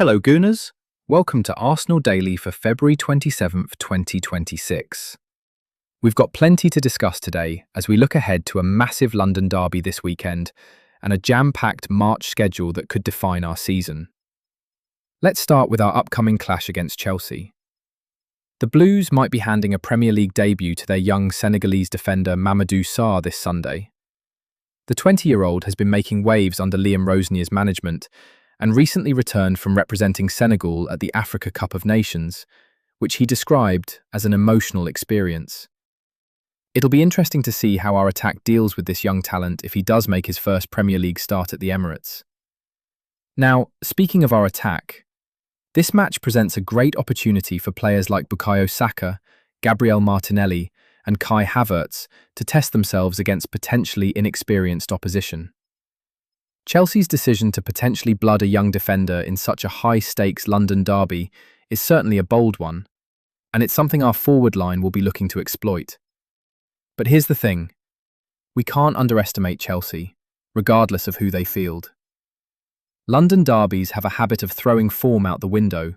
Hello Gooners, welcome to Arsenal Daily for February 27th, 2026. We've got plenty to discuss today as we look ahead to a massive London derby this weekend and a jam-packed March schedule that could define our season. Let's start with our upcoming clash against Chelsea. The Blues might be handing a Premier League debut to their young Senegalese defender Mamadou Sarr this Sunday. The 20-year-old has been making waves under Liam Rosnier's management and recently returned from representing Senegal at the Africa Cup of Nations, which he described as an emotional experience. It'll be interesting to see how our attack deals with this young talent if he does make his first Premier League start at the Emirates. Now, speaking of our attack, this match presents a great opportunity for players like Bukayo Saka, Gabriel Martinelli, and Kai Havertz to test themselves against potentially inexperienced opposition. Chelsea's decision to potentially blood a young defender in such a high-stakes London derby is certainly a bold one, and it's something our forward line will be looking to exploit. But here's the thing, we can't underestimate Chelsea, regardless of who they field. London derbies have a habit of throwing form out the window,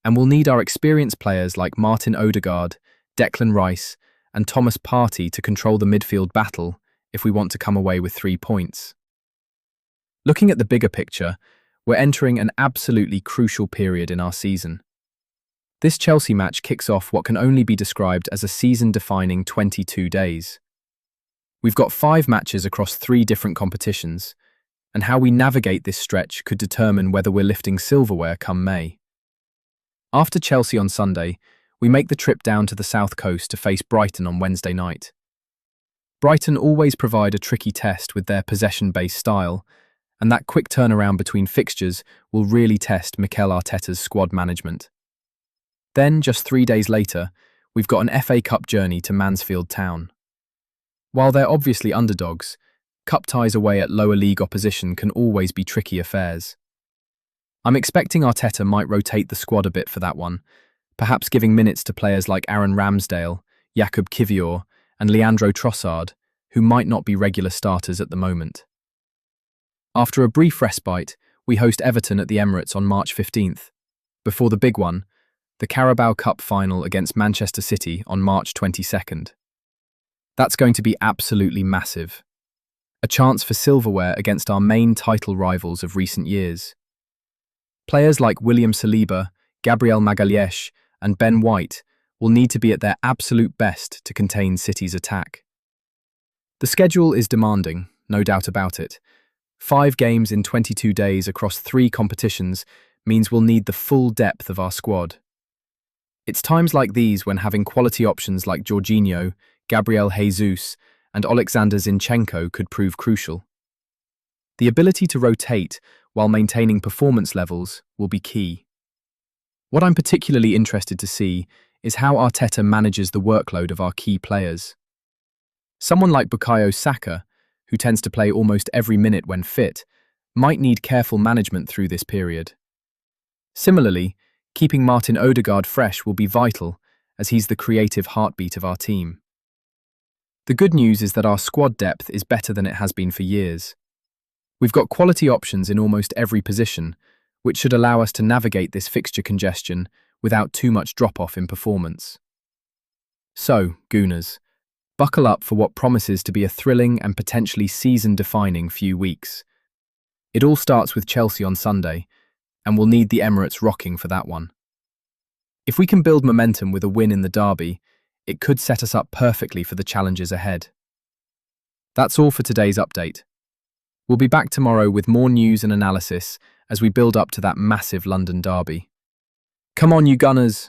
and we'll need our experienced players like Martin Ødegaard, Declan Rice, and Thomas Partey to control the midfield battle if we want to come away with 3 points. Looking at the bigger picture, we're entering an absolutely crucial period in our season. This Chelsea match kicks off what can only be described as a season-defining 22 days. We've got 5 matches across 3 different competitions, and how we navigate this stretch could determine whether we're lifting silverware come May. After Chelsea on Sunday, we make the trip down to the south coast to face Brighton on Wednesday night. Brighton always provide a tricky test with their possession-based style, and that quick turnaround between fixtures will really test Mikel Arteta's squad management. Then, just 3 days later, we've got an FA Cup journey to Mansfield Town. While they're obviously underdogs, cup ties away at lower league opposition can always be tricky affairs. I'm expecting Arteta might rotate the squad a bit for that one, perhaps giving minutes to players like Aaron Ramsdale, Jakub Kiwior, and Leandro Trossard, who might not be regular starters at the moment. After a brief respite, we host Everton at the Emirates on March 15th, before the big one, the Carabao Cup final against Manchester City on March 22nd. That's going to be absolutely massive. A chance for silverware against our main title rivals of recent years. Players like William Saliba, Gabriel Magalhaes, and Ben White will need to be at their absolute best to contain City's attack. The schedule is demanding, no doubt about it. 5 games in 22 days across 3 competitions means we'll need the full depth of our squad. It's times like these when having quality options like Jorginho, Gabriel Jesus, and Alexander Zinchenko could prove crucial. The ability to rotate while maintaining performance levels will be key. What I'm particularly interested to see is how Arteta manages the workload of our key players. Someone like Bukayo Saka, who tends to play almost every minute when fit, might need careful management through this period. Similarly, keeping Martin Ødegaard fresh will be vital, as he's the creative heartbeat of our team. The good news is that our squad depth is better than it has been for years. We've got quality options in almost every position, which should allow us to navigate this fixture congestion without too much drop-off in performance. So, Gooners, buckle up for what promises to be a thrilling and potentially season-defining few weeks. It all starts with Chelsea on Sunday, and we'll need the Emirates rocking for that one. If we can build momentum with a win in the derby, it could set us up perfectly for the challenges ahead. That's all for today's update. We'll be back tomorrow with more news and analysis as we build up to that massive London derby. Come on, you Gunners!